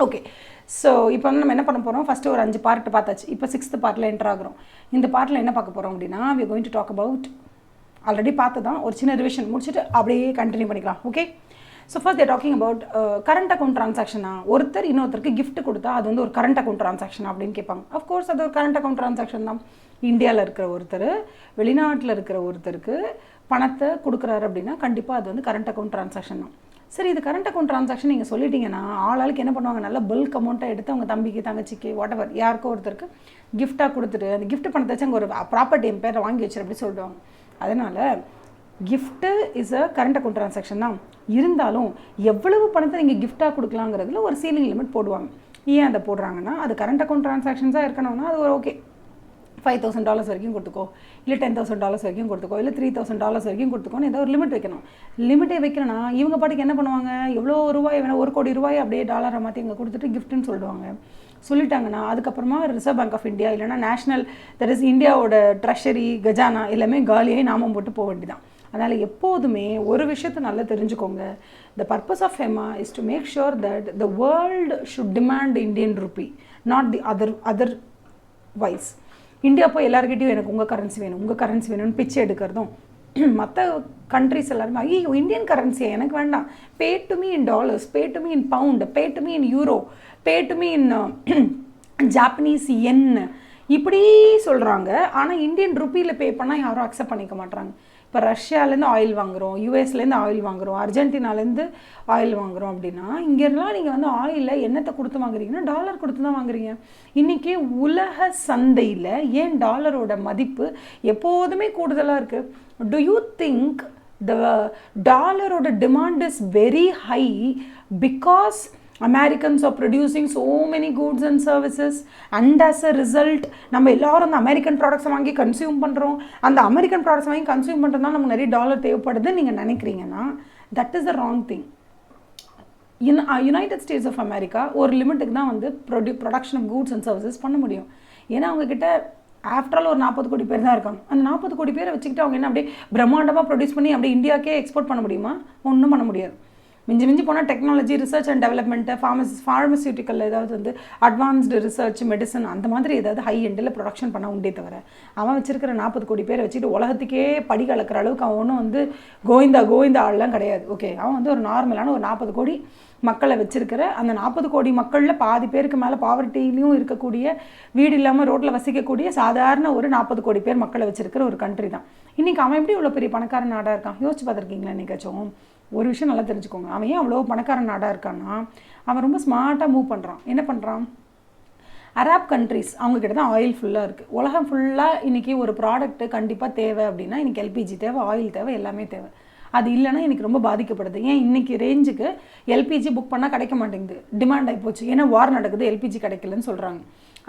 Okay. So இப்போ வந்து நம்ம என்ன பண்ண போகிறோம், ஃபஸ்ட்டு ஒரு 5 பார்ட் பார்த்தாச்சு. இப்போ 6th பார்ட்டில் என்டர் ஆகிறோம். இந்த பார்ட்டில் என்ன பார்க்க போகிறோம் அப்படின்னா, we are going to talk about already பார்த்து தான் ஒரு சின்ன ரிவிஷன் முடிச்சுட்டு அப்படியே கண்டினியூ பண்ணிக்கலாம். Okay. So first there talking about current account ட்ரான்சாக்ஷனா. ஒருத்தர் இன்னொருத்தருக்கு கிஃப்ட் கொடுத்தா அது வந்து ஒரு கரண்ட் அக்கௌண்ட் ட்ரான்சாக்ஷன் அப்படின்னு கேட்பாங்க. அஃப்கோர்ஸ் அது ஒரு கரண்ட் அக்கௌண்ட் ட்ரான்சாக்ஷன் தான். இந்தியாவில் இருக்கிற ஒருத்தர் வெளிநாட்டில் இருக்கிற ஒருத்தருக்கு பணத்தை கொடுக்குறாரு அப்படின்னா கண்டிப்பாக அது வந்து கரண்ட் அக்கௌண்ட் ட்ரான்சாக்ஷன் தான். சரி, இது கரண்ட் அக்கௌண்ட் ட்ரான்சாக்ஷன் நீங்கள் சொல்லிட்டீங்கன்னா ஆளுக்கு என்ன பண்ணுவாங்க, நல்ல பல்க் அமௌண்ட்டை எடுத்து அவங்க தம்பிக்கு தங்கச்சிக்கு வாட் எவர் யாருக்கோ ஒருத்தருக்கு கிஃப்டாக கொடுத்துட்டு அந்த கிஃப்ட் பணத்தை வச்சு அங்கே ஒரு ப்ராப்பர்ட்டி என் பேரை வாங்கி வச்சிரு அப்படி சொல்லிடுவாங்க. அதனால் gift is a current account transaction தான். இருந்தாலும் எவ்வளவு பணத்தை நீங்கள் கிஃப்டாக கொடுக்கலாங்கிறதுல ஒரு சீலிங் லிமிட் போடுவாங்க. ஏன் அதை போடுறாங்கன்னா அது கரண்ட் அக்கௌண்ட் ட்ரான்சாக்ஷன்ஸாக இருக்கணும்னா அது ஒரு ஓகே $5,000 வரைக்கும் கொடுத்துக்கோ, இல்லை $10,000 வரைக்கும் கொடுத்துக்கோ, இல்லை $3,000 வரைக்கும் கொடுத்துக்கோன்னு ஏதோ ஒரு லிமிட் வைக்கணும். லிமிட்டே வைக்கணும்னா இவங்க பாட்டுக்கு என்ன பண்ணுவாங்க, எவ்வளோ ரூபாய் வேணால் $1 கோடி அப்படியே டாலரை மாற்றி இங்கே கொடுத்துட்டு கிஃப்ட்டுன்னு சொல்லிடுவாங்க. சொல்லிட்டாங்கன்னா அதுக்கப்புறமா ரிசர்வ் பேங்க் ஆஃப் இந்தியா இல்லைனா நேஷ்னல் தட் இஸ் இந்தியாவோட ட்ரெஷரி கஜானா எல்லாமே காலியாகி நாமம் போட்டு போக வேண்டியதான். அதனால் எப்போதுமே ஒரு விஷயத்தை நல்லா தெரிஞ்சுக்கோங்க. The purpose of FEMA is to make sure that the world should demand Indian rupee, not the otherwise. India போய் எல்லாருக்கிட்டையும் எனக்கு உங்கள் கரன்சி வேணும்னு பிச்சை எடுக்கிறதும் மற்ற கண்ட்ரிஸ் எல்லாருமே ஐயோ இந்தியன் கரன்சியை எனக்கு வேண்டாம், pay to me in dollars, pay to me in pound, pay to me in euro, pay to me in Japanese yen இப்படி சொல்கிறாங்க. ஆனால் இந்தியன் ருப்பியில் பே பண்ணால் யாரும் அக்செப்ட் பண்ணிக்க மாட்டாங்க. இப்போ ரஷ்யாலேருந்து ஆயில் வாங்குகிறோம், யூஎஸ்லேருந்து ஆயில் வாங்குகிறோம், அர்ஜென்டினாலேருந்து ஆயில் வாங்குகிறோம் அப்படின்னா இங்கெல்லாம் நீங்கள் வந்து ஆயிலில் என்னத்தை கொடுத்து வாங்குறீங்கன்னா டாலர் கொடுத்து தான் வாங்குறீங்க. இன்றைக்கி உலக சந்தையில் ஏன் டாலரோட மதிப்பு எப்போதுமே கூடுதலாக இருக்குது? டு யூ திங்க் த டாலரோட demand is very high because Americans are producing so many goods and services and as a result நம்ம எல்லாரும் அந்த அமெரிக்கன் ப்ராடக்ட்ஸை வாங்கி கன்சியூம் பண்ணுறோம். அந்த அமெரிக்கன் ப்ராடக்ட்ஸ் வாங்கி கன்சியூம் பண்ணுறதுனால நமக்கு நிறைய டாலர் தேவைப்படுதுன்னு நீங்கள் நினைக்கிறீங்கன்னா that is the wrong thing. United States of America ஒரு லிமிட்டுக்கு தான் வந்து production of goods and services பண்ண முடியும். ஏன்னா அவங்கக்கிட்ட ஆஃப்டர் ஆல் ஒரு 40 கோடி பேர் தான் இருக்காங்க. அந்த 40 கோடி பேரை வச்சுக்கிட்டு அவங்க என்ன அப்படியே பிரம்மாண்டமாக ப்ரொடியூஸ் பண்ணி அப்படியே இந்தியாவுக்கே எக்ஸ்போர்ட் பண்ண முடியுமா? ஒன்றும் பண்ண முடியாது. மிஞ்சி போனால் technology research and development pharmaceutical ஏதாவது வந்து அட்வான்ஸ்டு ரிசர்ச் மெடிசன் அந்த மாதிரி ஏதாவது ஹை எண்டில் ப்ரொடக்ஷன் பண்ண உண்டே தவிர அவன் வச்சிருக்கிற 40 கோடி பேரை வச்சுட்டு உலகத்துக்கே படி கலக்கிற அளவுக்கு அவன் ஒன்றும் வந்து கோவிந்தா ஆள்லாம் கிடையாது. ஓகே, அவன் வந்து ஒரு நார்மலான ஒரு 40 கோடி மக்களை வச்சிருக்கிற அந்த 40 கோடி மக்களில் பாதி பேருக்கு மேலே பாவர்ட்டிலையும் இருக்கக்கூடிய வீடு இல்லாமல் ரோட்டில் வசிக்கக்கூடிய சாதாரண ஒரு 40 கோடி பேர் மக்களை வச்சிருக்கிற ஒரு கண்ட்ரி தான். இன்றைக்கி அவன் எப்படி இவ்வளோ பெரிய பணக்கார நாடாக இருக்கான் யோசிச்சு பார்த்துருக்கீங்களா? என்னைக்காச்சும் ஒரு விஷயம் நல்லா தெரிஞ்சுக்கோங்க. அவன் ஏன் அவ்வளோ பணக்கார நாடாக இருக்கான்னா அவன் ரொம்ப ஸ்மார்ட்டாக மூவ் பண்ணுறான். என்ன பண்ணுறான்? அரேப் கண்ட்ரிஸ் அவங்கக்கிட்ட தான் ஆயில் ஃபுல்லாக இருக்குது. உலகம் ஃபுல்லாக இன்றைக்கி ஒரு ப்ராடக்ட்டு கண்டிப்பாக தேவை அப்படின்னா இன்றைக்கி எல்பிஜி தேவை, ஆயில் தேவை, எல்லாமே தேவை. அது இல்லைன்னா இன்றைக்கி ரொம்ப பாதிக்கப்படுது. ஏன் இன்றைக்கி ரேஞ்சுக்கு எல்பிஜி புக் பண்ணால் கிடைக்க மாட்டேங்குது, டிமாண்ட் ஆகி போச்சு. ஏன்னா வார் நடக்குது, எல்பிஜி கிடைக்கலன்னு சொல்கிறாங்க.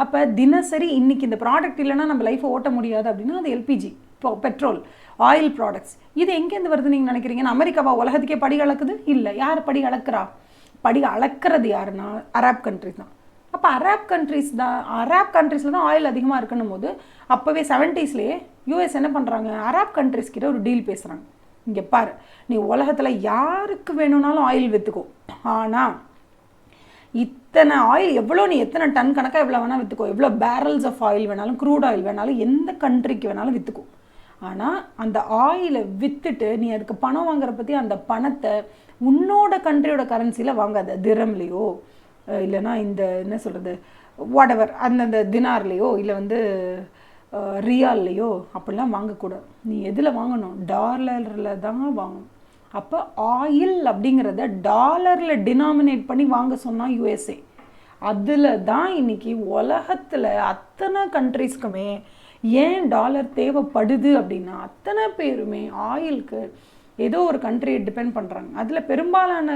அப்போ தினசரி இன்றைக்கி இந்த ப்ராடக்ட் இல்லைன்னா நம்ம லைஃப்பை ஓட்ட முடியாது அப்படின்னா அது எல்பிஜி, பெட்ரோல், ஆயில் ப்ராடக்ட்ஸ். இது எங்கேருந்து வருது நீங்கள் நினைக்கிறீங்கன்னா அமெரிக்காவா உலகத்துக்கே படி அளக்குது? இல்லை. யார் படி அளக்குறா? படி அளக்கிறது யாருன்னா அரேப் கண்ட்ரிஸ் தான். அப்போ அரேப் கண்ட்ரீஸில் தான் ஆயில் அதிகமாக இருக்கணும் போது அப்போவே 70sலேயே யூஎஸ் என்ன பண்ணுறாங்க, அரேப் கண்ட்ரிஸ் கிட்ட ஒரு டீல் பேசுகிறாங்க. இங்கே பாரு, நீ உலகத்தில் யாருக்கு வேணும்னாலும் ஆயில் விற்றுக்கோ, ஆனால் இத்தனை ஆயில் எவ்வளோ நீ எத்தனை டன் கணக்காக எவ்வளோ வேணால் விற்றுக்கோ, எவ்வளோ பேரல்ஸ் ஆஃப் ஆயில் வேணாலும், க்ரூட் ஆயில் வேணாலும், எந்த கண்ட்ரிக்கு வேணாலும் விற்றுக்கோ. ஆனால் அந்த ஆயிலை விற்றுட்டு நீ அதுக்கு பணம் வாங்குற பற்றி அந்த பணத்தை உன்னோட கண்ட்ரியோட கரன்சியில் வாங்காத, திரம்லேயோ இல்லைனா இந்த என்ன சொல்கிறது வாட் எவர் அந்தந்த தினார்லேயோ இல்லை வந்து ரியால்லையோ அப்படிலாம் வாங்கக்கூடாது. நீ எதில் வாங்கணும்? டாலரில் தான் வாங்கணும். அப்போ ஆயில் அப்படிங்கிறத டாலரில் டினாமினேட் பண்ணி வாங்க சொன்னால் யூஎஸ்ஏ. அதில் தான் இன்றைக்கி உலகத்தில் அத்தனை கண்ட்ரீஸ்க்குமே ஏன் டாலர் தேவைப்படுது அப்படின்னா அத்தனை பேருமே ஆயிலுக்கு ஏதோ ஒரு கண்ட்ரியை டிபெண்ட் பண்ணுறாங்க. அதில் பெரும்பாலான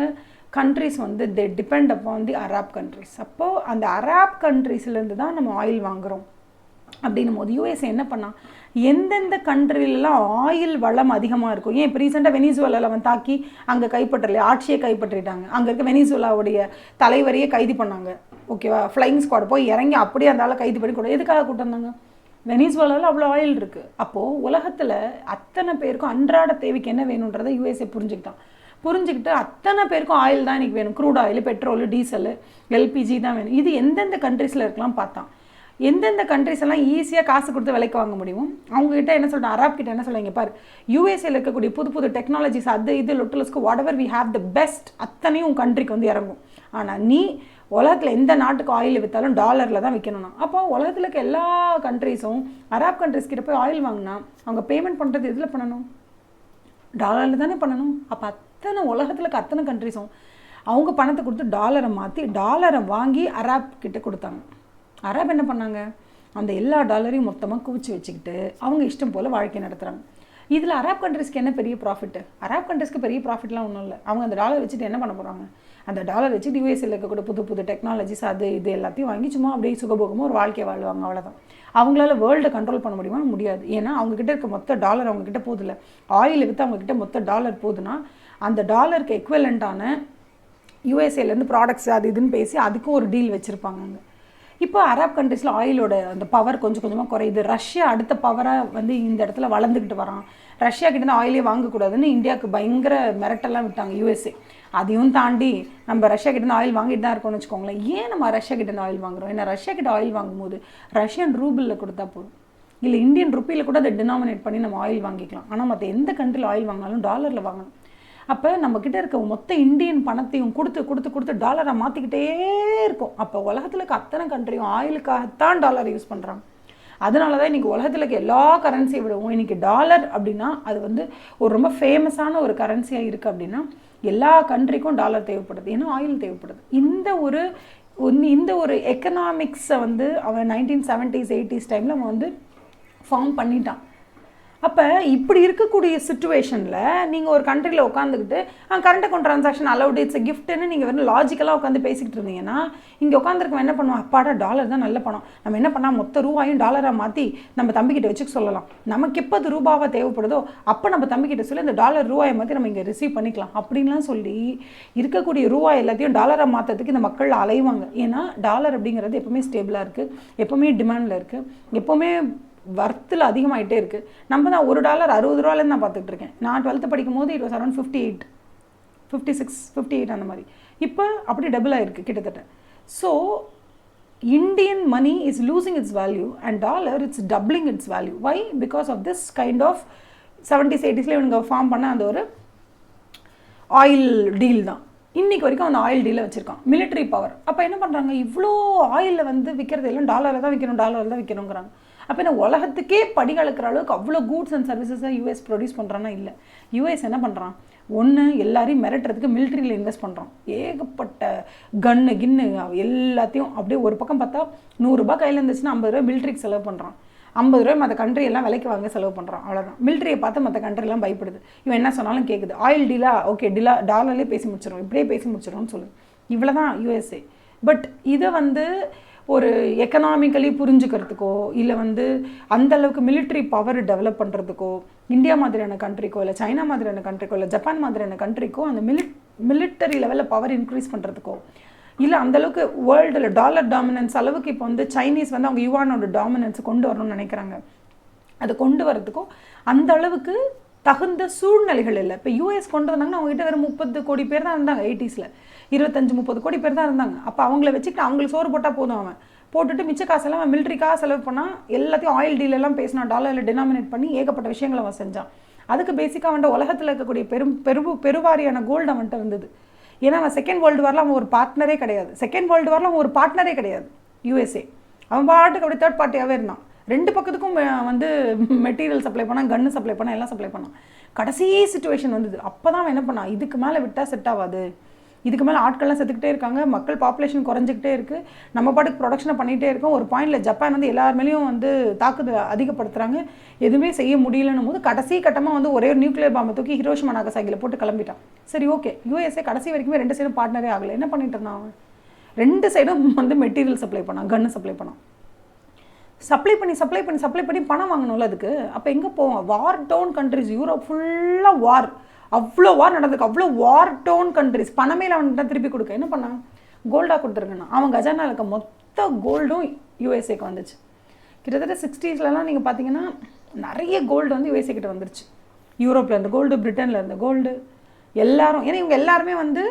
கண்ட்ரிஸ் வந்து தே டிபெண்ட் அப்பான் தி அரேப் கண்ட்ரிஸ். அப்போது அந்த அரேப் கண்ட்ரிஸ்லேருந்து தான் நம்ம ஆயில் வாங்குகிறோம் அப்படின்னும் போது யூஎஸ்ஏ என்ன பண்ணால் எந்தெந்த கண்ட்ரிலெலாம் ஆயில் வளம் அதிகமாக இருக்கும். ஏன் இப்போ ரீசெண்டாக வெனிசுவேலாவில் அவன் தாக்கி அங்கே கைப்பற்றலையே, ஆட்சியை கைப்பற்றிட்டாங்க. அங்கே இருக்க வெனிசுவேலாவுடைய தலைவரையே கைது பண்ணாங்க. ஓகேவா? ஃப்ளைங் ஸ்குவாட் போய் இறங்கி அப்படியே அந்த ஆளை கைது பண்ணி கூட எதுக்காக கூட்டு வந்தாங்க? வெனிசுவேலாவில் அவ்வளோ ஆயில் இருக்குது. அப்போது உலகத்தில் அத்தனை பேருக்கும் அன்றாட தேவைக்கு என்ன வேணுன்றதை யூஎஸ்ஏ புரிஞ்சுக்கிட்டான். புரிஞ்சுக்கிட்டு அத்தனை பேருக்கும் ஆயில் தான் இன்றைக்கி வேணும். Crude oil, petrol, diesel, LPG தான் வேணும். இது எந்தெந்த கண்ட்ரீஸில் இருக்கலாம் பார்த்தான். எந்தெந்த கண்ட்ரிஸ் எல்லாம் ஈஸியாக காசு கொடுத்து விலைக்கு வாங்க முடியும். அவங்ககிட்ட என்ன சொல்கிறேன், அரப் கிட்ட என்ன சொல்லுங்க, பாரு யூஎஸ்ஏல இருக்கக்கூடிய புது புது டெக்னாலஜிஸ் அது இது லொட்டலஸ்க்கு whatever we have the best அத்தனையும் கண்ட்ரிக்கு வந்து இறங்கும். ஆனால் நீ உலகத்தில் எந்த நாட்டுக்கு ஆயில் விற்றாலும் டாலரில் தான் விற்கணும்னா, அப்போ உலகத்தில் இருக்க எல்லா கண்ட்ரிஸும் அரப் கண்ட்ரிஸ் கிட்ட போய் ஆயில் வாங்கினா அவங்க பேமெண்ட் பண்ணுறது எதில் பண்ணணும்? டாலரில் தானே பண்ணணும். அப்போ அத்தனை உலகத்தில் இருக்க அத்தனை கண்ட்ரிஸும் அவங்க பணத்தை கொடுத்து டாலரை மாற்றி டாலரை வாங்கி அரப் கிட்ட கொடுத்தாங்க. அரப் என்ன பண்ணாங்க, அந்த எல்லா டாலரையும் மொத்தமாக குவிச்சு வச்சுக்கிட்டு அவங்க இஷ்டம் போல் வாழ்க்கை நடத்துகிறாங்க. இதில் அரப் கண்ட்ரிஸ்க்கு என்ன பெரிய ப்ராஃபிட்டு? அரப் கண்ட்ரிஸ்க்கு பெரிய ப்ராஃபிட்லாம் ஒன்றும் இல்லை. அவங்க அந்த டாலர் வச்சுட்டு என்ன பண்ண போகிறாங்க? அந்த டாலர் வச்சுட்டு யூஎஸ்ஏல இருக்கக்கூடிய புது புது டெக்னாலஜிஸ் அது இது எல்லாத்தையும் வாங்கி சும்மா அப்படியே சுகபோகமாக ஒரு வாழ்க்கையை வாழ்வாங்க, அவ்வளோதான். அவங்களால வேர்ல்டை கண்ட்ரோல் பண்ண முடியுமா? முடியாது. ஏன்னா அவங்கக்கிட்ட இருக்க மொத்த டாலர் அவங்கக்கிட்ட போதில்லை. ஆயில் விற்று அவங்கக்கிட்ட மொத்த டாலர் போகுதுன்னா அந்த டாலருக்கு எக்வலண்ட்டான யூஎஸ்ஏலேருந்து ப்ராடக்ட்ஸ் அது இதுன்னு பேசி அதுக்கும் ஒரு டீல் வச்சுருப்பாங்க அங்கே. இப்போ அரப் கண்ட்ரீஸில் ஆயிலோட அந்த பவர் கொஞ்சம் கொஞ்சமாக குறையுது. ரஷ்யா அடுத்த பவராக வந்து இந்த இடத்துல வளர்ந்துக்கிட்டு வரான். ரஷ்யா கிட்டேருந்து ஆயிலே வாங்கக்கூடாதுன்னு இந்தியாவுக்கு பயங்கர மிரட்டெல்லாம் விட்டாங்க யூஎஸ்ஏ. அதையும் தாண்டி நம்ம ரஷ்யா கிட்டேருந்து ஆயில் வாங்கிட்டு தான் இருக்கோம்னு வச்சுக்கோங்களேன். ஏன் நம்ம ரஷ்யா கிட்டேருந்து ஆயில் வாங்குறோம்? ஏன்னா ரஷ்யா கிட்ட ஆயில் வாங்கும்போது ரஷ்யன் ரூபிளில் கொடுத்தா போதும், இல்லை இந்தியன் ருப்பியில் கூட அதை டினாமினேட் பண்ணி நம்ம ஆயில் வாங்கிக்கலாம். ஆனால் மற்ற எந்த கண்ட்ரியில் ஆயில் வாங்கினாலும் டாலரில் வாங்கணும். அப்போ நம்மக்கிட்ட இருக்க மொத்த இந்தியன் பணத்தையும் கொடுத்து கொடுத்து கொடுத்து டாலரை மாற்றிக்கிட்டே இருக்கும். அப்போ உலகத்தில் இருக்க அத்தனை கண்ட்ரியும் ஆயிலுக்காகத்தான் டாலர் யூஸ் பண்ணுறாங்க. அதனால தான் இன்றைக்கி உலகத்தில் இருக்க எல்லா கரன்சியை விடவும் இன்றைக்கி டாலர் அப்படின்னா அது வந்து ஒரு ரொம்ப ஃபேமஸான ஒரு கரன்சியாக இருக்குது. அப்படின்னா எல்லா கண்ட்ரிக்கும் டாலர் தேவைப்படுது, ஏன்னா ஆயில் தேவைப்படுது. இந்த ஒரு எக்கனாமிக்ஸை வந்து அவன் 1970s 80s டைமில் அவன் வந்து ஃபார்ம் பண்ணிட்டான். அப்போ இப்படி இருக்கக்கூடிய சுச்சுவேஷனில் நீங்கள் ஒரு கண்ட்ரியில் உட்காந்துக்கிட்டு current account transaction allowed it's கிஃப்ட்டுன்னு நீங்கள் வெறும் லாஜிக்கலாக உட்காந்து பேசிக்கிட்டு இருந்தீங்கன்னா இங்கே உட்காந்துருக்கோம் என்ன பண்ணுவோம், அப்பாடா டாலர் தான் நல்ல பணம், நம்ம என்ன பண்ணால் மொத்த ரூபாயும் டாலராக மாற்றி நம்ம தம்பிக்கிட்ட வச்சுக்க சொல்லலாம். நமக்கு எப்போ அது ரூபாவாக தேவைப்படுதோ அப்போ நம்ம தம்பிக்கிட்ட சொல்லி இந்த டாலர் ரூபாயை மாற்றி நம்ம இங்கே ரிசீவ் பண்ணிக்கலாம் அப்படின்லாம் சொல்லி இருக்கக்கூடிய ரூபாய் எல்லாத்தையும் டாலராக மாற்றுறதுக்கு இந்த மக்கள் அலைவாங்க. ஏன்னா டாலர் அப்படிங்கிறது எப்போவுமே ஸ்டேபிளாக இருக்குது, எப்போவுமே டிமாண்டில் இருக்குது, எப்போவுமே வர்த்தில் அதிகமாகிட்டே இருக்குது. நம்ம தான் $1 $60 நான் பார்த்துட்டு இருக்கேன். நான் 12th படிக்கும் போது இட் வாஸ் அரௌண்ட் 58, 56, 58 அந்த மாதிரி. இப்போ அப்படி டபுள் ஆகிருக்கு கிட்டத்தட்ட. So Indian money is losing its value and dollar its doubling its value. Why? Because of this kind of 70s 80s இவனுங்க ஃபார்ம் பண்ண அந்த ஒரு ஆயில் டீல் தான் இன்றைக்கி வரைக்கும் அந்த ஆயில் டீலை வச்சுருக்கான். Military power. அப்போ என்ன பண்ணுறாங்க, இவ்வளோ ஆயிலில் வந்து விற்கிறது எல்லாம் டாலரில் தான் விற்கணும், டாலரில் தான் விற்கணுங்கிறாங்க. அப்போ என்ன உலகத்துக்கே படிகளக்கிற அளவுக்கு அவ்வளோ கூட்ஸ் அண்ட் சர்வீசஸை யூஎஸ் ப்ரொடியூஸ் பண்ணுறான்னா இல்லை. யூஎஸ் என்ன பண்ணுறான், ஒன்று எல்லாரையும் மிரட்டுறதுக்கு மிலிட்ரியில் இன்வெஸ்ட் பண்ணுறான். ஏகப்பட்ட கன்னு கின்னு எல்லாத்தையும் அப்படியே ஒரு பக்கம் பார்த்தா $100 கையில் இருந்துச்சுன்னா $50 மிலிட்ரிக்கு செலவு பண்ணுறான். $50 மற்ற கண்ட்ரி எல்லாம் விலைக்கு வாங்க செலவு பண்ணுறான். அவ்வளோதான். மிலிட்ரியை பார்த்து மற்ற கண்ட்ரிலாம் பயப்படுது. இவன் என்ன சொன்னாலும் கேட்குது. ஆயில் டீலா, ஓகே டீலா, டாலர்லேயே பேசி முடிச்சிடும், இப்படியே பேசி முடிச்சிடும்னு சொல்லுது. இவ்வளோ தான் யூஎஸ்ஏ. பட் இதை வந்து ஒரு எக்கனாமிக்கலி புரிஞ்சுக்கிறதுக்கோ இல்லை வந்து அந்தளவுக்கு மிலிட்ரி பவர் டெவலப் பண்ணுறதுக்கோ இந்தியா மாதிரியான கண்ட்ரிக்கோ இல்லை சைனா மாதிரியான கண்ட்ரிக்கோ இல்லை ஜப்பான் மாதிரியான கண்ட்ரிக்கோ அந்த மிலிட்டரி லெவலில் பவர் இன்க்ரீஸ் பண்ணுறதுக்கோ இல்லை அந்தளவுக்கு வேர்ல்டில் டாலர் டாமினன்ஸ் அளவுக்கு இப்போ வந்து சைனீஸ் வந்து அவங்க யுவானோட டாமினன்ஸை கொண்டு வரணும்னு நினைக்கிறாங்க. அதை கொண்டு வரதுக்கும் அந்த அளவுக்கு தகுந்த சூழ்நிலைகள் இல்லை. இப்போ யூஎஸ் கொண்டு வந்தாங்கன்னா அவங்ககிட்ட வெறும் 30 கோடி பேர் தான் இருந்தாங்க. 80s 25-30 கோடி பேர் தான் இருந்தாங்க. அப்போ அவங்கள வச்சுக்கிட்டு அவங்களுக்கு சோறு போட்டால் போதும். அவன் போட்டுட்டு மிச்ச காசெல்லாம் அவன் மிலிட்ரிக்காக செலவு பண்ணால் எல்லாத்தையும் ஆயில் டீலெல்லாம் பேசினான், டாலரில் டினாமினேட் பண்ணி ஏகப்பட்ட விஷயங்களை அவன் செஞ்சான். அதுக்கு பேசிக்காக அவன்கிட்ட உலகத்தில் இருக்கக்கூடிய பெருவாரியான கோல்டு அவன்கிட்ட இருந்தது. ஏன்னா அவன் செகண்ட் வேர்ல்டு வாரில் அவன் ஒரு பார்ட்னரே கிடையாது. செகண்ட் வேர்ல்டு வாரில் அவன் ஒரு பார்ட்னரே கிடையாது யூஎஸ்ஏ. அவன் பாட்டுக்கு அப்படி தேர்ட் பார்ட்டியாகவே இருந்தான். 2 பக்கத்துக்கும் வந்து மெட்டீரியல் சப்ளை பண்ணான், கன்று சப்ளை பண்ணான், எல்லாம் சப்ளை பண்ணான். கடைசி சிச்சுவேஷன் வந்தது. அப்போ தான் அவன் என்ன பண்ணான், இதுக்கு மேலே விட்டால் செட் ஆகாது, இதுக்கு மேலே ஆட்கள்லாம் செத்துக்கிட்டே இருக்காங்க, மக்கள் பாப்புலேஷன் குறைஞ்சிக்கிட்டே இருக்குது, நம்ம பாட்டுக்கு ப்ரொடக்ஷனை பண்ணிகிட்டே இருக்கோம். ஒரு பாயிண்டில் ஜப்பான் வந்து எல்லாருமேலேயும் வந்து தாக்குதல் அதிகப்படுத்துகிறாங்க, எதுவுமே செய்ய முடியலன்னும் போது கடைசி கட்டமாக வந்து ஒரே ஒரு நியூக்ளியர் பாம்பை தூக்கி ஹிரோஷிமா நாகசாகியில் போட்டு கிளம்பிட்டான். சரி ஓகே, யூஎஸ்ஏ கடைசி வரைக்குமே 2 சைடும் பார்ட்னரே ஆகலை. என்ன பண்ணிட்டு இருந்தான் அவன்? 2 சைடும் வந்து மெட்டீரியல் சப்ளை பண்ணான், கன்று சப்ளை பண்ணான். சப்ளை பண்ணி பணம் வாங்கணும்ல அதுக்கு. அப்போ எங்கே போவோம்? வார் டவுன் கண்ட்ரிஸ். யூரோப் ஃபுல்லாக வார், அவ்வளோ வார் நடந்திருக்கு. அவ்வளோ வார் டவுன் கண்ட்ரிஸ். பணமே அவன்கிட்ட திருப்பி கொடுக்க என்ன பண்ணான்? கோல்டாக கொடுத்துருக்கேண்ணா. அவன் கஜானா இருக்க மொத்த கோல்டும் யூஎஸ்ஏக்கு வந்துச்சு. கிட்டத்தட்ட 60s நீங்கள் பார்த்தீங்கன்னா நிறைய கோல்டு வந்து யூஎஸ்ஏ கிட்ட வந்துருச்சு. யூரோப்பில் இருந்த கோல்டு, பிரிட்டனில் இருந்த கோல்டு, எல்லாரும். ஏன்னா இவங்க எல்லாருமே வந்து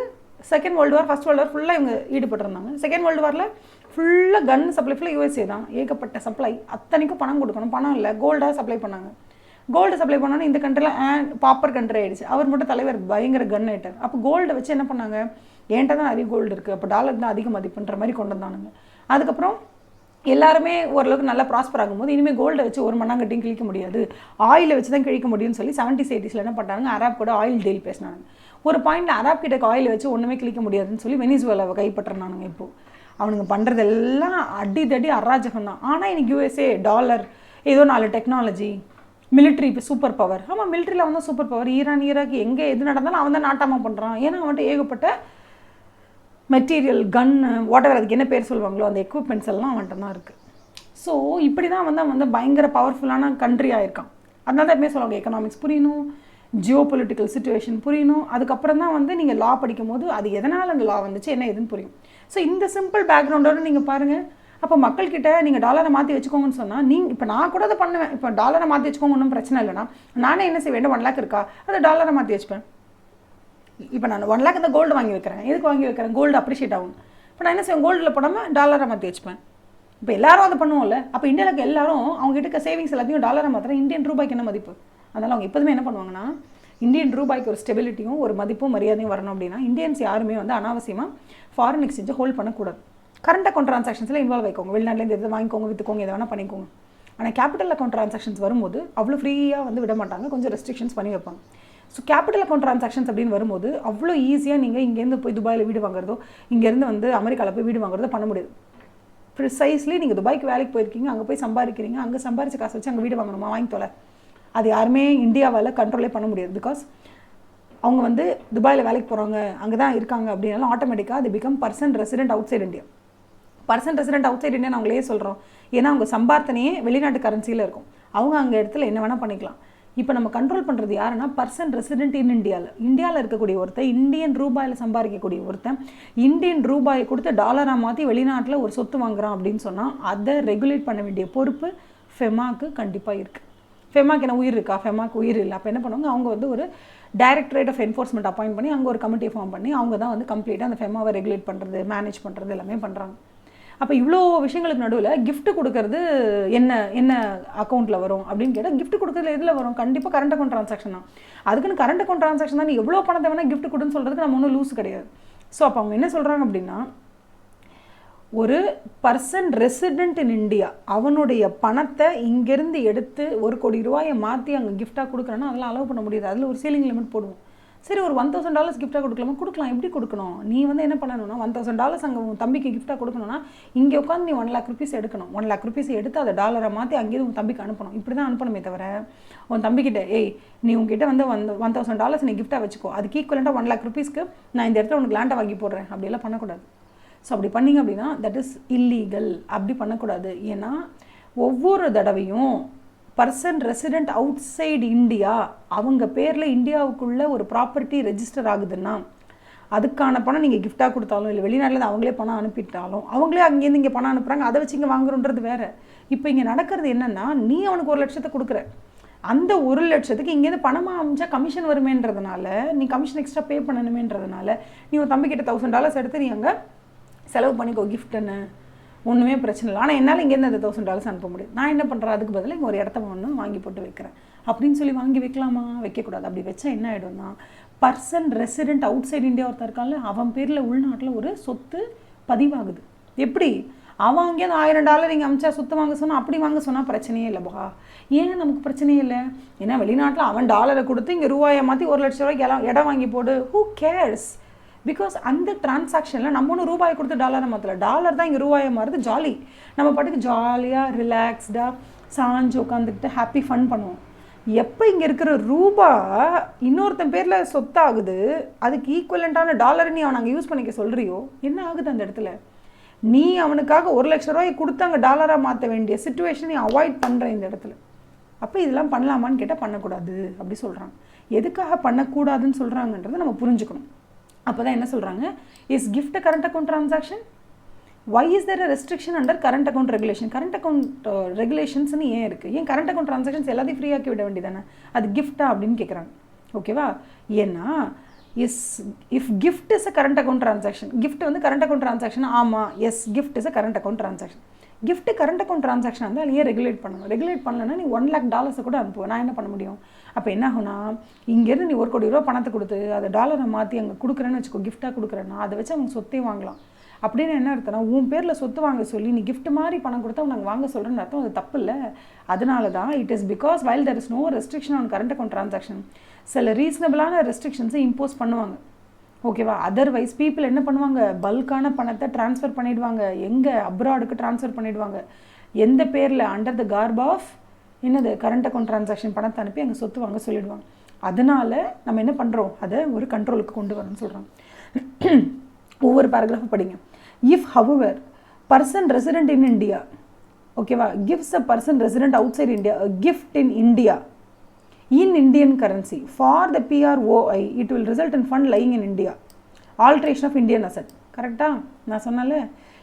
செகண்ட் வேர்ல்டு வார், ஃபர்ஸ்ட் வேர்ல்டு வார் ஃபுல்லாக இவங்க ஈடுபட்டிருந்தாங்க. செகண்ட் வேர்ல்டு வாரில் ஃபுல்லாக கன் சப்ளை ஃபுல்லாக யூஎஸ்ஏ தான், ஏகப்பட்ட சப்ளை. அத்தனைக்கும் பணம் கொடுக்கணும், பணம் இல்லை, கோல்டாக சப்ளை பண்ணாங்க. கோல்டு சப்ளை பண்ணோன்னா இந்த கண்ட்ரியில் பாப்பர் கண்ட்ரி ஆகிடுச்சு. அவர் மட்டும் தலைவர் பயங்கர கன் ஆகிட்டார். அப்போ கோல்டை வச்சு என்ன பண்ணாங்க, ஏன்ட்ட தான் நிறைய கோல்டு இருக்குது, அப்போ டாலர் தான் அதிக மதிப்புன்ற மாதிரி கொண்டு வந்தானுங்க. அதுக்கப்புறம் எல்லாருமே ஓரளவுக்கு நல்லா ப்ராஸ்பர் ஆகும்போது இனிமேல் கோல்டை வச்சு ஒரு மண்ணாங்கட்டியும் கிழிக்க முடியாது, ஆயிலை வச்சு தான் கிழிக்க முடியும்னு சொல்லி 70s 80s என்ன பண்ணாங்க, அரப் கூட ஆயில் டீல் பேசினாங்க. ஒரு பாயிண்டில் அரப் கிட்ட ஆயில் வச்சு ஒன்றுமே கிழிக்க முடியாதுன்னு சொல்லி வெனிசுவேலாவை கைப்பற்றினானுங்க. இப்போது அவனுங்க பண்ணுறதெல்லாம் அடி தடி அராஜகம் தான். ஆனால் இன்னைக்கு யூஎஸ்ஏ டாலர், ஏதோ 4 டெக்னாலஜி, மிலிட்ரி, இப்போ சூப்பர் பவர். ஆமாம், மிலிட்ரியில் அவன் தான் சூப்பர் பவர். ஈரான் ஈராக் எங்கே எது நடந்தாலும் அவன் தான் நாட்டாமல் பண்ணுறான். ஏன்னா அவன்கிட்ட ஏகப்பட்ட மெட்டீரியல், கன்னு, வாட்டவர், அதுக்கு என்ன பேர் சொல்லுவாங்களோ அந்த எக்யூப்மெண்ட்ஸ் எல்லாம் அவன்கிட்ட தான் இருக்குது. ஸோ இப்படி தான் வந்து அவன் வந்து பயங்கர பவர்ஃபுல்லான கண்ட்ரி ஆகிருக்கான். அதனால தான் எப்பவுமே சொல்லுவாங்க எக்கனாமிக்ஸ் புரியணும், ஜியோ பொலிட்டிக்கல் சுச்சுவேஷன் புரியணும், அதுக்கப்புறம் தான் வந்து நீங்கள் லா படிக்கும் போது அது எதனால் அந்த லா வந்துச்சு என்ன எதுன்னு புரியும். ஸோ இந்த சிம்பிள் பேக்ரவுண்டோடு நீங்கள் பாருங்கள். அப்போ மக்கள்கிட்ட நீங்கள் டாலரை மாற்றி வச்சுக்கோங்கன்னு சொன்னால் நீங்கள் இப்போ நான் கூட அதை பண்ணுவேன். இப்போ டாலரை மாற்றி வச்சுக்கோங்க ஒன்றும் பிரச்சனை இல்லைனா நானே என்ன செய்வேன், 1 lakh இருக்கா அதை டாலரை மாற்றி வச்சுப்பேன். இப்போ நான் 1 lakh இந்த கோல்டு வாங்கி வைக்கிறேன். எதுக்கு வாங்கி வைக்கிறேன், கோல்டு அப்ரிஷியேட் ஆகும். இப்போ நான் என்ன செய்வேன், கோல்டில் போடாமல் டாலரை மாற்றி வச்சுப்பேன். இப்போ எல்லாரும் அதை பண்ணுவோம்ல. அப்போ இந்தியாவுக்கு எல்லாரும் அவங்க கிட்ட சேவிங்ஸ் எல்லாத்தையும் டாலரை மாத்திரம் இந்தியன் ரூபாய்க்கு என்ன மதிப்பு. அதனால் அவங்க எப்போதுமே என்ன பண்ணுவாங்கன்னா, இந்தியன் ரூபாய்க்கு ஒரு ஸ்டெபிலிட்டியும் ஒரு மதிப்பும் மரியாதையும் வரணும் அப்படின்னா இந்தியன்ஸ் யாருமே வந்து அனாவசியமாக ஃபாரின் எக்ஸ்சேஞ்சை ஹோல்ட் பண்ணக்கூடாது. கரண்ட் அக்கௌண்ட் ட்ரான்சாக்ஷன்ஸில் இன்வால்வ் ஆகிக்கோங்க, வெளிநாட்டிலேருந்து எது வாங்கிக்கோங்க, விற்றுக்கோங்க, எதை வேணால் பண்ணிக்கோங்க. ஆனால் கேபிட்டல் அக்கௌண்ட் ட்ரான்சாக்ஷன்ஸ் வரும்போது அவ்வளோ ஃப்ரீயாக வந்து விட மாட்டாங்க, கொஞ்சம் ரெஸ்ட்ரிக்ஷன்ஸ் பண்ணி வைப்பாங்க. ஸோ கேபிட்டல் அக்கௌண்ட் ட்ரான்சாக்ஷன்ஸ் அப்படின்னு வரும்போது அவ்வளோ ஈஸியாக நீங்கள் இங்கேருந்து போய் துபாயில் வீடு வாங்குறதோ, இங்கேருந்து வந்து அமெரிக்காவில் போய் வீடு வாங்குறதோ பண்ண முடியாது. ப்ரிசைஸ்லி நீங்கள் துபாய்க்கு வேலைக்கு போயிருக்கீங்க, அங்கே போய் சம்பாதிக்கிறீங்க, அங்கே சம்பாரிச்ச காசு வச்சு அங்கே வீடு வாங்கணுமா, வாங்கி தொலை. அது யாருமே இந்தியாவால் கண்ட்ரோலே பண்ண முடியாது. பிகாஸ் அவங்க வந்து துபாயில் வேலைக்கு போகிறாங்க, அங்கே தான் இருக்காங்க அப்படின்னாலும் ஆட்டோமேட்டிக்காக அது become person resident outside India. Person resident outside India அவங்களே சொல்கிறோம். ஏன்னா அவங்க சம்பார்த்தனையே வெளிநாட்டு கரன்சியில் இருக்கும். அவங்க அங்கே இடத்துல என்ன வேணால் பண்ணிக்கலாம். இப்போ நம்ம கண்ட்ரோல் பண்ணுறது யாருன்னா பர்சன் ரெசிடென்ட் இன் இந்தியாவில் இருக்கக்கூடிய ஒருத்தன், இந்தியன் ரூபாயில் சம்பாதிக்கக்கூடிய ஒருத்தன் இந்தியன் ரூபாயை கொடுத்து டாலராக மாற்றி வெளிநாட்டில் ஒரு சொத்து வாங்குறான் அப்படின்னு சொன்னால் அதை ரெகுலேட் பண்ண வேண்டிய பொறுப்பு ஃபெமாக்கு கண்டிப்பாக இருக்குது. ஃபெமாக்கு என்ன உயிர் இருக்கா, ஃபெமாக்கு உயிர் இல்லை. அப்போ என்ன பண்ணுவாங்க, அவங்க வந்து ஒரு டைரக்டரேட் ஆஃப் என்ஃபோர்ஸ்மெண்ட் அப்பாயிண்ட் பண்ணி அங்கே ஒரு கமிட்டி ஃபார்ம் பண்ணி அவங்க தான் வந்து கம்ப்ளீட்டாக அந்த ஃபெமாவை ரெகுலேட் பண்ணுறது, மேனேஜ் பண்ணுறது எல்லாமே பண்ணுறாங்க. அப்போ இவ்வளோ விஷயங்களுக்கு நடுவில் கிஃப்ட் கொடுக்கறது என்ன அக்கௌண்ட்டில் வரும் அப்படின்னு கேட்டால், கிஃப்ட் கொடுக்கறதுல எதில் வரும், கண்டிப்பாக கரண்ட் அக்கௌண்ட் ட்ரான்சாக்ஷன் தான். அதுக்குன்னு கரண்ட் அக்கௌண்ட் ட்ரான்சாக்ஷன் தான் நீ எவ்வளோ பணத்தை வேணால் கிஃப்ட் கொடுன்னு சொல்கிறதுக்கு நம்ம ஒன்றும் லூஸ் கிடையாது. ஸோ அப்போ அவங்க என்ன சொல்கிறாங்க அப்படின்னா, ஒரு பர்சன் ரெசிடென்ட் இன் இந்தியா அவனுடைய பணத்தை இங்கேருந்து எடுத்து 1 கோடி ரூபாயை மாற்றி அங்கே கிஃப்டாக கொடுக்குறேன்னா அதெல்லாம் அலோவ் பண்ண முடியாது. அதில் ஒரு சீலிங் லிமிட் போடுவோம். சரி, ஒரு $1000 கிஃப்டாக கொடுக்கலாமா, கொடுக்கலாம். எப்படி கொடுக்கணும், நீ வந்து என்ன பண்ணணும்னா $1000 அங்கே உன் தம்பிக்கு கிஃப்டாக கொடுக்கணும்னா இங்கே உட்காந்து நீ 1 lakh rupees எடுக்கணும். 1 lakh rupees எடுத்து அதை டாலரை மாற்றி அங்கேயே உன் தம்பிக்கு அனுப்பணும். இப்படி தான் அனுப்பணுமே தவிர உன் தம்பிக்கிட்ட நீ உங்ககிட்ட வந்து $1000 நீ கிஃப்டாக வச்சுக்கோ, அதுக்கு ஈக்குவலண்ட்டாக 1 lakh rupeesக்கு நான் இந்த இடத்துல உனக்கு லேண்டை வாங்கி போடுறேன் அப்படியெல்லாம் பண்ணக்கூடாது. ஸோ அப்படி பண்ணிங்க அப்படின்னா தட் இஸ் இல்லீகல். அப்படி பண்ணக்கூடாது. ஏன்னா ஒவ்வொரு தடவையும் person resident outside India அவங்க பேரில் இந்தியாவுக்குள்ளே ஒரு ப்ராப்பர்ட்டி ரெஜிஸ்டர் ஆகுதுன்னா அதுக்கான பணம் நீங்கள் கிஃப்டாக கொடுத்தாலும் இல்லை வெளிநாட்டில் அவங்களே பணம் அனுப்பிட்டாலும் அவங்களே அங்கேருந்து இங்கே பணம் அனுப்புகிறாங்க, அதை வச்சு இங்கே வாங்குறோன்றது வேறு. இப்போ இங்கே நடக்கிறது என்னென்னா, நீ அவனுக்கு 1 லட்சத்தை கொடுக்குற, அந்த 1 லட்சத்துக்கு இங்கேருந்து பணமாக அமைச்சா கமிஷன் வருமேன்றதுனால, நீ கமிஷன் எக்ஸ்ட்ரா பே பண்ணணுமேன்றதுனால நீ உன் தம்பிக்கிட்ட $1000 எடுத்து நீ அங்கே செலவு பண்ணிக்கோ கிஃப்ட்டுன்னு, ஒன்றுமே பிரச்சனை இல்லை. ஆனால் என்னால் இங்கேருந்து அந்த $1000 அனுப்ப முடியும். நான் என்ன பண்ணுறேன், அதுக்கு பதிலாக இங்கே ஒரு இடத்த ஒன்று வாங்கி போட்டு வைக்கிறேன் அப்படின்னு சொல்லி வாங்கி வைக்கலாமா, வைக்கக்கூடாது. அப்படி வச்சா என்ன ஆகிடும்னா, person resident outside India ஒருத்தர் இருக்கான்ல, அவன் பேரில் உள்நாட்டில் ஒரு சொத்து பதிவாகுது. எப்படி அவன் அங்கேருந்து $1000 இங்கே அமிச்சா சொத்து வாங்க சொன்னால் அப்படி வாங்க சொன்னால் பிரச்சனையே இல்லைப்பா. ஏன் நமக்கு பிரச்சனையே இல்லை, ஏன்னா வெளிநாட்டில் அவன் டாலரை கொடுத்து இங்கே ரூபாயை மாற்றி 1 லட்ச ரூபாய்க்கு இடம் வாங்கி போடு, ஹூ கேர்ஸ். பிகாஸ் அந்த டிரான்சாக்ஷனில் நம்ம ஒன்று ரூபாயை கொடுத்து டாலரை மாற்றல, டாலர் தான் இங்கே ரூபாயை மாறுது. ஜாலி, நம்ம பாட்டுக்கு ஜாலியாக ரிலாக்ஸ்டாக சாஞ்சு உட்காந்துக்கிட்டு ஹாப்பி ஃபன் பண்ணுவோம். எப்போ இங்கே இருக்கிற ரூபா இன்னொருத்தன் பேரில் சொத்தாகுது, அதுக்கு ஈக்குவலண்ட்டான டாலரை நீ அவனை அங்கே யூஸ் பண்ணிக்க சொல்கிறியோ, என்ன ஆகுது அந்த இடத்துல? நீ அவனுக்காக 1 லட்ச ரூபாயை கொடுத்து அங்கே டாலராக மாற்ற வேண்டிய சிச்சுவேஷன் நீ அவாய்ட் பண்ணுற இந்த இடத்துல. அப்போ இதெல்லாம் பண்ணலாமான்னு கேட்டால் பண்ணக்கூடாது அப்படி சொல்கிறாங்க. எதுக்காக பண்ணக்கூடாதுன்னு சொல்கிறாங்கன்றதை நம்ம புரிஞ்சுக்கணும். அப்போ தான் என்ன சொல்கிறாங்க, is gift a current account transaction, why is there a restriction under current account regulation. Current account ரெகுலேஷன்ஸ்னு ஏன் இருக்குது, ஏன் கரண்ட் அக்கௌண்ட் ட்ரான்சாக்ஷன்ஸ் எல்லாத்தையும் ஃப்ரீயாக்கி விட வேண்டியதானே, அது கிஃப்டா அப்படின்னு கேட்குறாங்க. ஓகேவா? ஏன்னா if gift is a current account transaction, gift வந்து கரண்ட் அக்கௌண்ட் ட்ரான்சாக்ஷன், ஆமாம் yes gift is a current account transaction. Gift current account transaction வந்து அதையே ரெகுலேட் பண்ணணும். ரெகுலேட் பண்ணலன்னா நீ $1,00,000 கூட அனுப்புவேன், நான் என்ன பண்ண முடியும்? அப்போ என்ன ஆகுனா, இங்கேருந்து நீ $1 கோடி பணத்தை கொடுத்து அதை டாலரை மாற்றி அங்கே கொடுக்குறேன்னு வச்சுக்கோ, கிஃப்டாக கொடுக்குறேன்னா அதை வச்சு அவங்க சொத்தே வாங்கலாம். அப்படின்னு என்ன அர்த்தம்னா, உன் பேரில் சொத்து வாங்க சொல்லி நீ கிஃப்ட் மாதிரி பணம் கொடுத்தா நாங்கள் வாங்க சொல்கிறேன்னு அர்த்தம். அது தப்பு இல்லை. அதனால தான் it is because while there is no restriction on current account transaction, சில ரீசனபிளான ரெஸ்ட்ரிக்ஷன்ஸை இம்போஸ் பண்ணுவாங்க. ஓகேவா? அதர்வைஸ் பீப்புள் என்ன பண்ணுவாங்க, பல்கான பணத்தை ட்ரான்ஸ்ஃபர் பண்ணிவிடுவாங்க. எங்கே? அப்ராடுக்கு ட்ரான்ஸ்ஃபர் பண்ணிவிடுவாங்க. எந்த பேரில்? அண்டர் த கார்ப் ஆஃப் என்னது, கரண்ட் அக்கௌண்ட் ட்ரான்சாக்ஷன் பணத்தை அனுப்பி அங்கே சொத்து வாங்க சொல்லிவிடுவாங்க. அதனால நம்ம என்ன பண்ணுறோம், அதை ஒரு கண்ட்ரோலுக்கு கொண்டு வரணும்னு சொல்கிறோம். ஒவ்வொரு பேராகிராஃபும் படிங்க. If however person resident in India, ஓகேவா, gives a person resident outside India a gift in India in Indian currency for the PROI, it will result in fund lying in India, alteration of Indian asset. கரெக்டா? நான் சொன்னால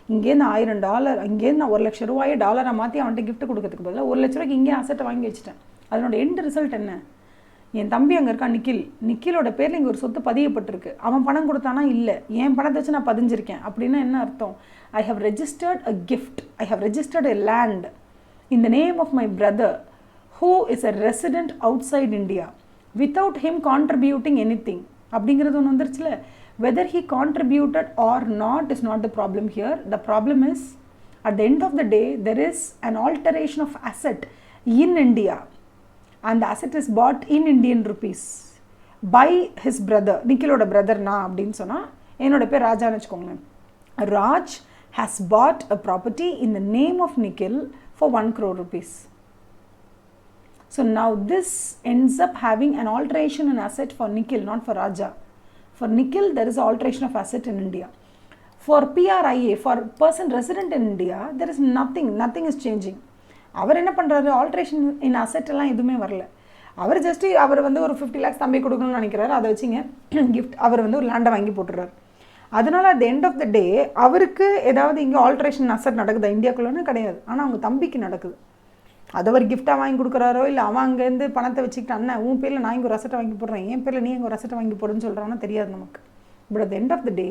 இங்கேருந்து $1,000, இங்கேருந்து நான் $1,00,000 டாலரை மாற்றி அவன்கிட்ட கிஃப்ட் கொடுக்கறதுக்கு பதிலாக $1,00,000 இங்கே அசட்டை வாங்கி வச்சுட்டேன். அதனோட எண்ட் ரிசல்ட் என்ன? என் தம்பி அங்கே இருக்கான் நிக்கில், நிக்கிலோட பேரில் இங்கே ஒரு சொத்து பதியப்பட்டிருக்கு. அவன் பணம் கொடுத்தானா? இல்லை, என் பணத்தை வச்சு நான் பதிஞ்சிருக்கேன். அப்படின்னா என்ன அர்த்தம்? I have registered a gift, I have registered a land in the name of my brother who is a resident outside India without him contributing anything. அப்படிங்கிறது ஒன்று வந்துருச்சுல. Whether he contributed or not is not the problem here. The problem is, at the end of the day, there is an alteration of asset in India and the asset is bought in Indian rupees by his brother. நிக்கிலோட brother நான் அப்படின்னு சொன்னால், என்னோட பேர் ராஜான்னு வச்சுக்கோங்களேன். Raj has bought a property in the name of Nikhil for 1 crore rupees. So now this ends up having an alteration in asset for Nikhil, not for Raja. For Nikhil, there is an alteration of asset in India. For PRIA, for person resident in India, there is nothing is changing. அவர் என்ன பண்ணுறாரு, alteration இன் asset எல்லாம் எதுவுமே வரல. அவர் just அவர் வந்து ஒரு 50 lakhs தம்பி கொடுக்கணும்னு நினைக்கிறாரு, அதை வச்சுங்க கிஃப்ட் அவர் வந்து ஒரு லேண்டை வாங்கி போட்டுறாரு. அதனால் at the end of the day அவருக்கு ஏதாவது இங்கே ஆல்ட்ரேஷன் அசட் நடக்குதா இந்தியாக்குள்ளேன்னு? கிடையாது. ஆனால் அவங்க தம்பிக்கு நடக்குது. அதை அவர் கிஃப்டாக வாங்கி கொடுக்குறாரோ இல்லை அவன் அங்கேருந்து பணத்தை வச்சுக்கிட்டு, அண்ணன் உன் பேரில் நான் இங்கே ஒரு அசட்டை வாங்கி போடுறேன், என் பேரில் நீ இங்கே ஒரு அசட்டை வாங்கி போடுன்னு சொல்கிறான்னா தெரியாது நமக்கு. But at the end of the day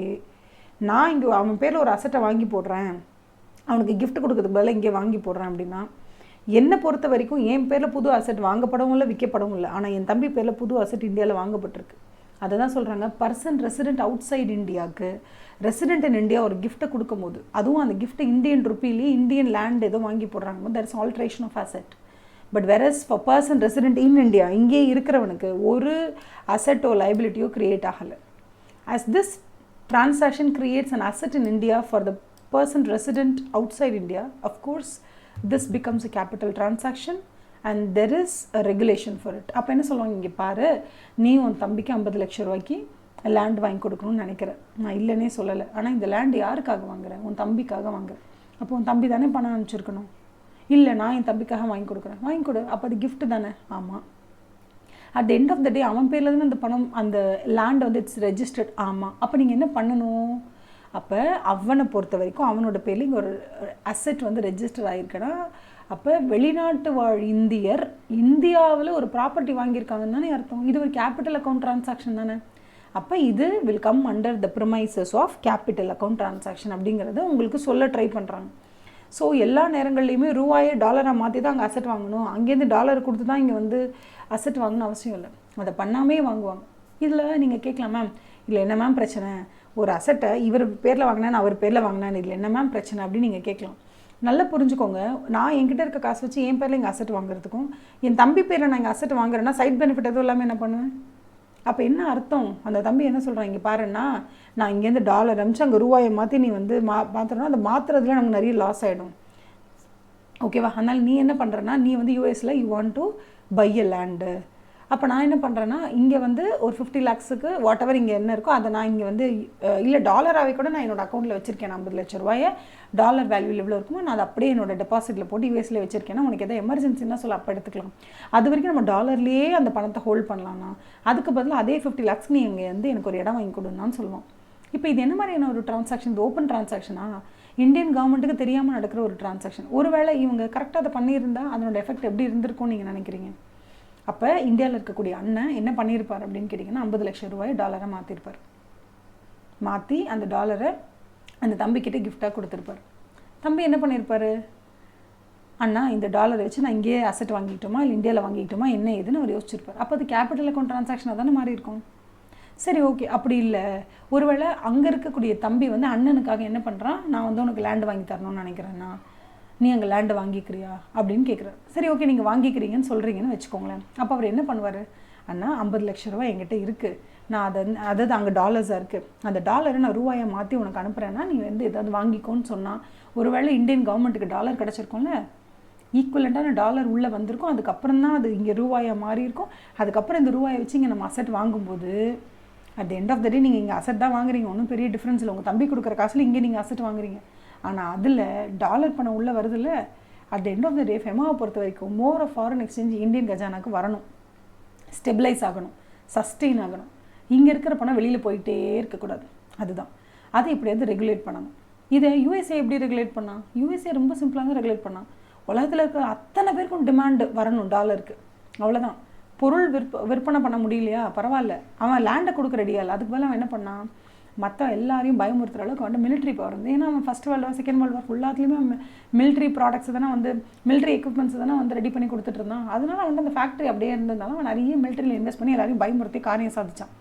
நான் இங்கே அவன் பேரில் ஒரு அசட்டை வாங்கி போடுறேன், அவனுக்கு கிஃப்ட் கொடுக்கறதுக்கு பதிலாக இங்கே வாங்கி போடுறேன் அப்படின்னா, என்னை பொறுத்த வரைக்கும் என் பேரில் புது அசட் வாங்கப்படவும் இல்லை, விற்கப்படவும் இல்லை. ஆனால் என் தம்பி பேரில் புது அசட் இந்தியாவில் வாங்கப்பட்டிருக்கு. அதை தான் சொல்கிறாங்க, பர்சன் ரெசிடென்ட் அவுட் சைடு இந்தியாவுக்கு ரெசிடென்ட் இன் இந்தியா ஒரு கிஃப்ட்டை கொடுக்கும் போது, அதுவும் அந்த கிஃப்ட்டை இந்தியன் ருப்பிலே இந்தியன் லேண்ட் ஏதோ வாங்கி போடுறாங்க, that is alteration of asset. But whereas for person resident in India, இங்கே இருக்கிறவனுக்கு ஒரு அசெட்டோ லைபிலிட்டியோ கிரியேட் ஆகலை. As this transaction creates an asset in India for the person resident outside India, of course this becomes a capital transaction and there is a regulation for it. அப்போ என்ன சொல்லுவாங்க, இங்கே பாரு, நீ உன் தம்பிக்கு 50 லட்சம் ரூபாய்க்கு லேண்ட் வாங்கி கொடுக்கணும்னு நினைக்கிறேன், நான் இல்லைன்னே சொல்லலை, ஆனால் இந்த லேண்ட் யாருக்காக வாங்குறேன், உன் தம்பிக்காக வாங்குறேன். அப்போ உன் தம்பி தானே பணம் அனுப்பிச்சிருக்கணும். இல்லை, நான் என் தம்பிக்காக வாங்கி கொடுக்குறேன், வாங்கி கொடு, அப்போ அது கிஃப்ட் தானே. ஆமாம். At the end of the day அவன் பேரில் தானே அந்த பணம், அந்த லேண்ட் வந்து இட்ஸ் ரெஜிஸ்டர்ட். ஆமாம். அப்போ நீங்கள் என்ன பண்ணணும், அப்போ அவனை பொறுத்த வரைக்கும் அவனோட பேரில் இங்கே ஒரு அசெட் வந்து ரெஜிஸ்டர் ஆகிருக்கனா, அப்போ வெளிநாட்டு வாழ் இந்தியர் இந்தியாவில் ஒரு ப்ராப்பர்ட்டி வாங்கியிருக்காங்கன்னு தானே அர்த்தம். இது ஒரு கேபிட்டல் அக்கௌண்ட் ட்ரான்சாக்ஷன் தானே. அப்போ இது will come under the premises of capital account transaction அப்படிங்கிறத உங்களுக்கு சொல்ல ட்ரை பண்ணுறாங்க. ஸோ எல்லா நேரங்கள்லையுமே ரூபாயை டாலராக மாற்றி தான் அங்கே அசெட் வாங்கணும், அங்கேருந்து டாலர் கொடுத்து தான் இங்கே வந்து அசெட் வாங்கணும்னு அவசியம் இல்லை, அதை பண்ணாமே வாங்குவாங்க. இதில் நீங்கள் கேட்கலாம், மேம் இல்லை என்ன மேம் பிரச்சனை, ஒரு அசெட்டை இவர் பேரில் வாங்கினேன் அவர் பேரில் வாங்கினேன், இதில் என்ன மேம் பிரச்சனை அப்படின்னு நீங்கள் கேட்கலாம். நல்லா புரிஞ்சுக்கோங்க, நான் என்கிட்ட இருக்க காசு வச்சு என் பேரில் இங்கே அசெட் வாங்குறதுக்கும் என் தம்பி பேரில் நான் இங்கே அசெட் வாங்குறேன்னா சைட் பெனிஃபிட் எதுவும் இல்லாமல் என்ன பண்ணுவேன். அப்போ என்ன அர்த்தம், அந்த தம்பி என்ன சொல்கிறான், இங்கே பாருன்னா நான் இங்கேருந்து டாலர் அனுப்பிச்சு அங்கே ரூபாயை மாற்றி நீ வந்து மாற்றணும்னா அந்த மாற்றுறதுல நமக்கு நிறைய லாஸ் ஆகிடும். ஓகேவா? அதனால் நீ என்ன பண்ணுறன்னா, நீ வந்து யூஎஸில் you want to buy a land. அப்போ நான் என்ன பண்ணுறேன்னா, இங்கே வந்து ஒரு 50 lakhsக்கு வாட் எவர் இங்கே என்ன இருக்கோ அதை நான் இங்கே வந்து இல்லை டாலராகவே கூட நான் என்னோடய அக்கௌண்ட்டில் வச்சுருக்கேன், 50 லட்சம் ரூபாயை டாலர் வேல்யூ எவ்வளோ இருக்குமோ நான் அதை அப்படியே என்னோட டெபாசிட்டில் போட்டு யூஎஸில் வச்சுருக்கேன்னா, உனக்கு எதாவது எமர்ஜென்சின்னா சொல்ல அப்போ எடுத்துக்கலாம். அது வரைக்கும் நம்ம டாலர்லேயே அந்த பணத்தை ஹோல்ட் பண்ணலாம்னா, அதுக்கு பதிலாக அதே 50 lakhsக்கு நீ இங்கே வந்து எனக்கு ஒரு இடம் வாங்கி கொடுன்னு சொல்லுவோம். இப்போ இது என்ன மாதிரியான ஒரு ட்ரான்சாக்ஷன், இது ஓப்பன் ட்ரான்சாக்ஷனா, இந்தியன் கவர்மெண்ட்டுக்கு தெரியாமல் நடக்கிற ஒரு ட்ரான்சாக்ஷன். ஒருவேளை இவங்க கரெக்டாக அதை பண்ணியிருந்தால் அதனோட எஃபெக்ட் எப்படி இருந்திருக்கும்னு நீங்கள் நினைக்கிறீங்க? அப்போ இந்தியாவில் இருக்கக்கூடிய அண்ணன் என்ன பண்ணியிருப்பார் அப்படின்னு கேட்டிங்கன்னா 50 லட்சம் ரூபாய் டாலரை மாற்றிருப்பார். மாற்றி அந்த டாலரை அந்த தம்பிக்கிட்ட கிஃப்டாக கொடுத்துருப்பார். தம்பி என்ன பண்ணியிருப்பார், அண்ணா இந்த டாலரை வச்சு நான் இங்கேயே அசெட் வாங்கிக்கிட்டோமா இல்லை இந்தியாவில் வாங்கிக்கிட்டோமா என்ன ஏதுன்னு அவர் யோசிச்சிருப்பார். அப்போ அது கேபிட்டல் அக்கௌண்ட் ட்ரான்சாக்ஷனாக தானே மாறி இருக்கும். சரி ஓகே, அப்படி இல்லை, ஒருவேளை அங்கே இருக்கக்கூடிய தம்பி வந்து அண்ணனுக்காக என்ன பண்ணுறான், நான் வந்து உனக்கு லேண்டு வாங்கி தரணும்னு நினைக்கிறேன்னா நீ அங்கே லேண்டு வாங்கிக்கிறியா அப்படின்னு கேட்குறாரு. சரி ஓகே, நீங்கள் வாங்கிக்கிறீங்கன்னு சொல்கிறீங்கன்னு வச்சுக்கோங்களேன். அப்போ அவர் என்ன பண்ணுவார், அண்ணா 50 லட்ச ரூபா என்கிட்ட இருக்குது, நான் அதாவது அங்கே டாலர்ஸாக இருக்குது, அந்த டாலரை நான் ரூபாயை மாற்றி உனக்கு அனுப்புகிறேன்னா நீ வந்து ஏதாவது வாங்கிக்கோன்னு சொன்னால், ஒருவேளை இந்தியன் கவர்மெண்ட்டுக்கு டாலர் கிடச்சிருக்கோம்ல, ஈக்குவலண்ட்டான டாலர் உள்ளே வந்திருக்கும், அதுக்கப்புறம் தான் அது இங்கே ரூபாயாக மாறி இருக்கும். அதுக்கப்புறம் இந்த ரூபாயை வச்சு இங்கே நம்ம அசெட் வாங்கும்போது at the end of the day நீங்கள் இங்கே அசெட் தான் வாங்குறீங்க, ஒன்றும் பெரிய டிஃப்ரென்ஸ் இல்லை. உங்கள் தம்பி கொடுக்குற காசில் இங்கே நீங்கள் அசெட் வாங்குறீங்க. ஆனால் அதில் டாலர் பணம் உள்ளே வருதில்ல, at the end of the day ஃபெமாவை பொறுத்த வரைக்கும் more of foreign exchange Indian கஜானாக்கு வரணும், ஸ்டெபிளைஸ் ஆகணும், சஸ்டெயின் ஆகணும். இங்கே இருக்கிற பணம் வெளியில் போயிட்டே இருக்கக்கூடாது. அதுதான் அதை எப்படியாவது ரெகுலேட் பண்ணணும். இதை யூஎஸ்ஏ எப்படி ரெகுலேட் பண்ணால், யூஎஸ்ஏ ரொம்ப சிம்பிளாக தான் ரெகுலேட் பண்ணால், உலகத்தில் இருக்கிற அத்தனை பேருக்கும் டிமாண்டு வரணும் டாலருக்கு, அவ்வளோதான். பொருள் விற்பனை பண்ண முடியலையா, பரவாயில்ல, அவன் லேண்டை கொடுக்க ரெடியா இல்லை, அதுக்கு மேலே அவன் என்ன பண்ணான், மற்ற எல்லாரையும் பயமுறுத்துகிற அளவுக்கு வந்து மிலிட்ரி பவர் வந்து, ஏன்னா அவன் first world war second world war ஃபுல்லாத்துலேயுமே மிலிட்ரி ப்ராடக்ட்ஸ் தானே வந்து மிலிட்ரி எக்யூப்மெண்ட்ஸ் தானே வந்து ரெடி பண்ணி கொடுத்துட்டு இருந்தான். அதனால வந்து அந்த ஃபேக்ட்ரி அப்படியே இருந்ததுனால அவன் நிறைய மிலிட்ரியில் இன்வெஸ்ட் பண்ணி எல்லாரையும் பயமுறுத்தி காரியம் சாதிச்சான்.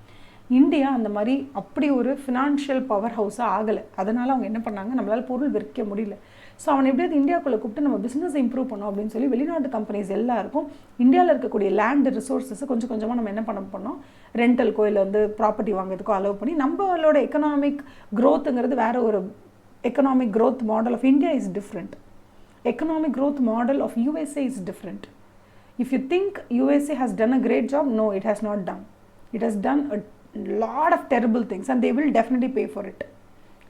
இந்தியா அந்த மாதிரி அப்படி ஒரு ஃபினான்ஷியல் பவர் ஹவுஸாக ஆகலை. அதனால் அவங்க என்ன பண்ணாங்க, நம்மளால் பொருள் விற்க முடியல. ஸோ அவன் எப்படியாவது இந்தியாவுக்குள்ளே கூப்பிட்டு நம்ம பிஸ்னஸ் இம்ப்ரூவ் பண்ணோம் அப்படின்னு சொல்லி வெளிநாட்டு கம்பெனிஸ் எல்லாருக்கும் இந்தியாவில் இருக்கக்கூடிய லேண்டு ரிசோர்ஸஸை கொஞ்சம் கொஞ்சமாக நம்ம என்ன பண்ணோம், ரெண்டல்கோ இல்லை வந்து ப்ராப்பர்ட்டி வாங்குறதுக்கோ அலோவ் பண்ணி நம்மளோட எக்கனாமிக் க்ரோத்துங்கிறது வேறு ஒரு economic growth model of India is different. Economic growth model of USA is different. If you think USA has done a great job, no, it has not done. It has done a lot of terrible things and they will definitely pay for it.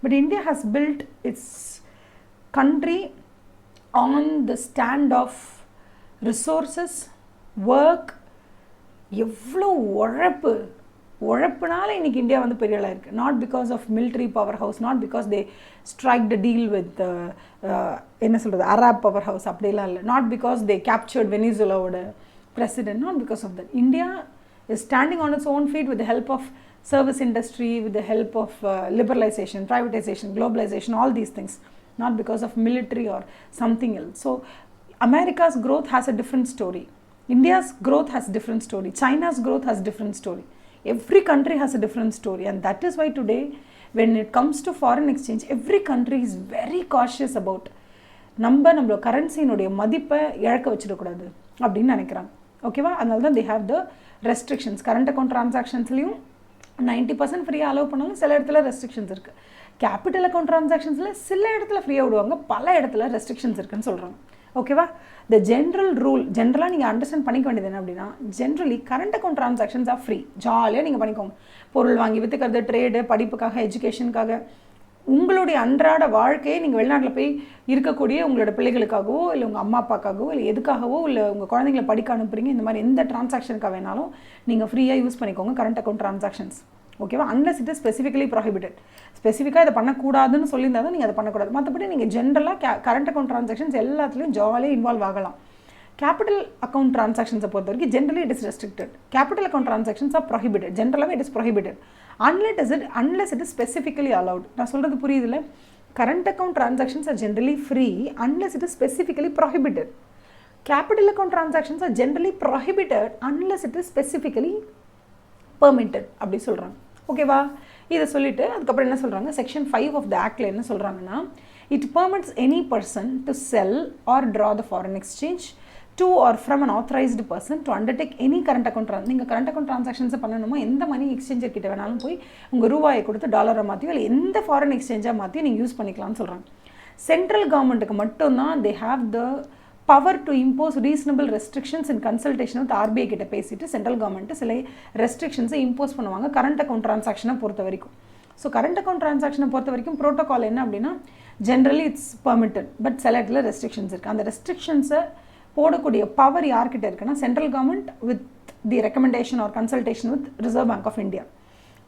But India has built its country on the stand of resources, work, எவ்வளோ உழைப்புனால இன்னைக்கு India வந்து பெரிய ஆளாக இருக்குது. Not because of military power house, not because they strike the deal with என்ன சொல்கிறது Arab power house, அப்படிலாம் இல்லை. நாட் பிகாஸ் தே கேப்சர்ட் வெனிசுலாவோட president, not because of that. India is standing on its own feet with the help of service industry, with the help of liberalization, privatization, globalization, all these things, not because of military or something else. So America's growth has a different story, India's growth has different story, China's growth has different story. Every country has a different story, and that is why today when it comes to foreign exchange, every country is very cautious about நம்மளோட கரன்சியினுடைய மதிப்பை இழக்க வச்சிடக்கூடாது அப்படின்னு நினைக்கிறாங்க. ஓகேவா? அதனால தான் they have the restrictions. Current account ட்ரான்சாக்ஷன்ஸ்லையும் 90% ஃப்ரீயாக அலோவ் பண்ணாலும் சில இடத்துல ரெஸ்ட்ரிக்ஷன்ஸ் இருக்குது. கேபிட்டல் அக்கௌண்ட் ட்ரான்சாக்ஷன்ஸில் சில இடத்துல ஃப்ரீயாக விடுவாங்க, பல இடத்துல ரெஸ்ட்ரிக்ஷன்ஸ் இருக்குன்னு சொல்கிறாங்க. ஓகேவா? த ஜென்ரல் ரூல், ஜென்ரலாக நீங்கள் அண்டர்ஸ்டாண்ட் பண்ணிக்க வேண்டியது என்ன அப்படின்னா, generally current account transactions R free. ஜாலியாக நீங்கள் பண்ணிக்கோங்க. பொருள் வாங்கி விற்றுக்கிறது, ட்ரேடு, படிப்புக்காக, எஜுகேஷனுக்காக, உங்களுடைய அன்றாட வாழ்க்கையை நீங்கள் வெளிநாட்டில் போய் இருக்கக்கூடிய உங்களோட பிள்ளைகளுக்காகவோ இல்லை உங்கள் அம்மா அப்பாக்காகவோ இல்லை எதுக்காகவோ இல்லை உங்கள் குழந்தைங்களை படிக்க அனுப்புறீங்க, இந்த மாதிரி எந்த டிரான்சாக்ஷனுக்காக வேணாலும் நீங்கள் ஃப்ரீயாக யூஸ் பண்ணிக்கோங்க கரண்ட் அக்கௌண்ட் ட்ரான்சாக்ஷன்ஸ். ஓகேவா? Unless it is specifically prohibited. ஸ்பெசிஃபிக்காக இதை பண்ணக்கூடாதுன்னு சொல்லியிருந்தால் தான் நீங்கள் அதை பண்ணக்கூடாது. மற்றபடி நீங்கள் ஜென்ரலாக கரண்ட் அக்கௌண்ட் ட்ரான்சாக்ஷன்ஸ் எல்லாத்துலேயும் ஜாலியாக இன்வால்வ் ஆகலாம். கேபிட்டல் அக்கௌண்ட் ட்ரான்சாக்ஷன்ஸை பொறுத்த வரைக்கும் generally it is restricted. Capital account transactions are prohibited. ஜென்ரலாகவே it is prohibited unless it is specifically allowed. நான் சொல்கிறது புரியுதுல்ல? current account transactions are generally free unless it is specifically prohibited. Capital account transactions are generally prohibited unless it is specifically permitted. அப்படி சொல்கிறாங்க. ஓகேவா? இதை சொல்லிவிட்டு அதுக்கப்புறம் என்ன சொல்கிறாங்க, செக்ஷன் 5 ஆஃப் த ஆக்டில் என்ன சொல்கிறாங்கன்னா, it permits any person to sell or draw the foreign exchange to or from an authorized person to undertake any current account நீங்கள் கரண்ட் அக்கௌண்ட் ட்ரான்சாக்ஷன்ஸை பண்ணணுமோ எந்த மணி எக்ஸ்சேஞ்சர் கிட்ட வேணாலும் போய் உங்கள் ரூபாயை கொடுத்து டாலரை மாற்றியோ இல்லை எந்த ஃபாரின் எக்ஸ்சேஞ்சாக மாற்றியோ நீங்கள் யூஸ் பண்ணிக்கலாம்னு சொல்கிறாங்க. சென்ட்ரல் கவர்மெண்ட்டுக்கு மட்டும்தான் they have the power to impose reasonable restrictions in consultation with RBI கிட்ட பேசிட்டு சென்ட்ரல் கவர்மெண்ட்டு சில ரெஸ்ட்ரிக்ஷன்ஸை இம்போஸ் பண்ணுவாங்க கரண்ட் அக்கௌண்ட் ட்ரான்சாக்ஷனை பொறுத்த வரைக்கும். ஸோ கரண்ட் அக்கௌண்ட் ட்ரான்சாக்ஷனை பொறுத்த வரைக்கும் ப்ரோட்டோகால் என்ன அப்படின்னா, ஜென்ரலி இட்ஸ் பெர்மிட்டட், பட் சில இடத்துல ரெஸ்ட்ரிக்ஷன்ஸ் இருக்குது. அந்த ரெஸ்ட்ரிக்ஷன்ஸை போடக்கூடிய பவர் யார்கிட்ட இருக்குன்னா central government with the recommendation or consultation with Reserve Bank of India.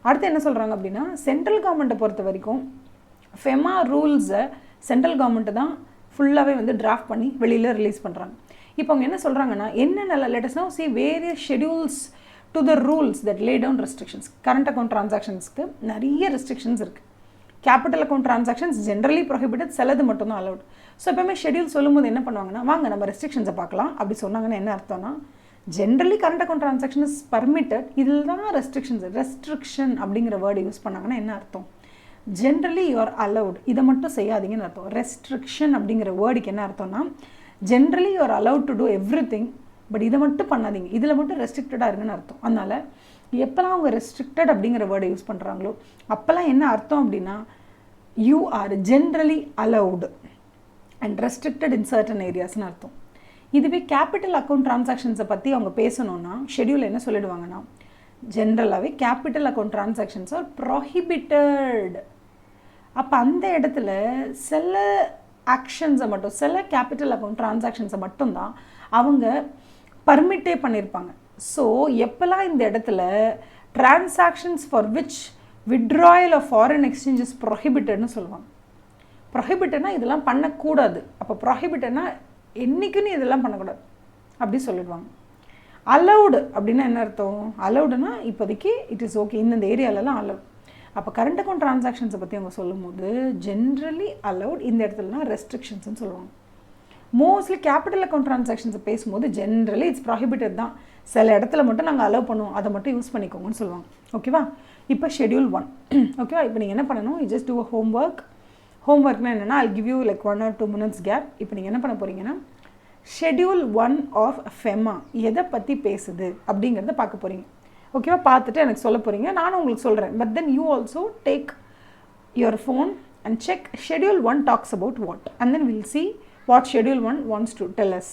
அடுத்து என்ன சொல்கிறாங்க அப்படின்னா, சென்ட்ரல் கவர்மெண்ட்டை பொறுத்த வரைக்கும் ஃபெமா ரூல்ஸை சென்ட்ரல் கவர்மெண்ட்டு தான் ஃபுல்லாகவே வந்து டிராஃப்ட் பண்ணி வெளியில் ரிலீஸ் பண்ணுறாங்க. இப்போ அவங்க என்ன சொல்கிறாங்கன்னா என்னென்ன let us now see various schedules to the rules that lay down restrictions. Current account transactionsக்கு நிறைய restrictions இருக்குது. Capital account transactions generally prohibited, சிலது மட்டும்தான் அலௌட். ஸோ எப்பவுமே ஷெடியூல் சொல்லும்போது என்ன பண்ணுவாங்கன்னா வாங்க நம்ம ரெஸ்ட்ரிக்ஷன்ஸை பார்க்கலாம் அப்படி சொன்னாங்கன்னா என்ன அர்த்தம்னா generally current account transaction is permitted, இதில் தான் ரெஸ்ட்ரிக்ஷன் அப்படிங்கிற வேர்டு யூஸ் பண்ணாங்கன்னா என்ன அர்த்தம் ஜென்ரலி யூஆர் அலௌட், இதை மட்டும் செய்யாதீங்கன்னு அர்த்தம். ரெஸ்ட்ரிக்ஷன் அப்படிங்கிற வேர்டுக்கு என்ன அர்த்தம்னா generally you're allowed to do everything, but இதை மட்டும் பண்ணாதீங்க, இதில் மட்டும் ரெஸ்ட்ரிக்டடாக இருங்கன்னு அர்த்தம். அதனால் எப்போல்லாம் அவங்க ரெஸ்ட்ரிக்டட் அப்படிங்கிற வேர்டை யூஸ் பண்ணுறாங்களோ அப்போல்லாம் என்ன அர்த்தம் அப்படின்னா you are generally allowed and restricted in certain ஏரியாஸ்னு அர்த்தம். இதுவே கேபிட்டல் அக்கௌண்ட் ட்ரான்சாக்ஷன்ஸை பற்றி அவங்க பேசணுன்னா ஷெடியூல் என்ன சொல்லிடுவாங்கன்னா ஜென்ரலாகவே capital account transactions are prohibited. அப்போ அந்த இடத்துல சில ஆக்ஷன்ஸை மட்டும் சில கேபிட்டல் அக்கௌண்ட் ட்ரான்சாக்ஷன்ஸை மட்டும்தான் அவங்க பர்மிட்டே பண்ணியிருப்பாங்க. ஸோ எப்போல்லாம் இந்த இடத்துல transactions for which withdrawal of foreign exchange is ப்ரொஹிபிட்டட்னு சொல்லுவாங்க. ப்ரொஹிபிட்டட்னா இதெல்லாம் பண்ணக்கூடாது, அப்போ ப்ரொஹிபிட்டட்னா என்றைக்குன்னு இதெல்லாம் பண்ணக்கூடாது அப்படி சொல்லிடுவாங்க. அலௌடு அப்படின்னா என்ன அர்த்தம், அலௌடுனா இப்போதைக்கு இட் இஸ் ஓகே, இந்தந்த ஏரியாலலாம் அலௌட். அப்போ கரண்ட் அக்கௌண்ட் ட்ரான்சாக்ஷன்ஸை பற்றி அவங்க சொல்லும்போது ஜென்ரலி அலௌட், இந்த இடத்துலலாம் ரெஸ்ட்ரிக்ஷன்ஸ்னு சொல்லுவாங்க. மோஸ்ட்லி கேபிட்டல் அக்கௌண்ட் ட்ரான்சாக்ஷன்ஸை பேசும்போது ஜென்ரலி இட்ஸ் ப்ராஹிபிட்டட் தான், சில இடத்துல மட்டும் நாங்கள் அலோவ் பண்ணுவோம், அதை மட்டும் யூஸ் பண்ணிக்கோங்கன்னு சொல்லுவாங்க. ஓகேவா? இப்போ ஷெடியூல் 1 ஓகேவா? இப்போ நீங்கள் என்ன பண்ணணும், யூ ஜஸ்ட் டூ அ ஹோம்ஒர்க்னா என்னென்னா I'll give you like 1 or 2 minutes gap. இப்போ நீங்கள் என்ன பண்ண போகிறீங்கன்னா ஷெடியூல் 1 ஆஃப் ஃபெமா எதை பற்றி பேசுது அப்படிங்கிறத பார்க்க போகிறீங்க. ஓகேவா? பார்த்துட்டு எனக்கு சொல்ல போகிறீங்க, நானும் உங்களுக்கு சொல்கிறேன். But then you also take your phone and check schedule 1 talks about what, and then we'll see what schedule 1 wants to tell us.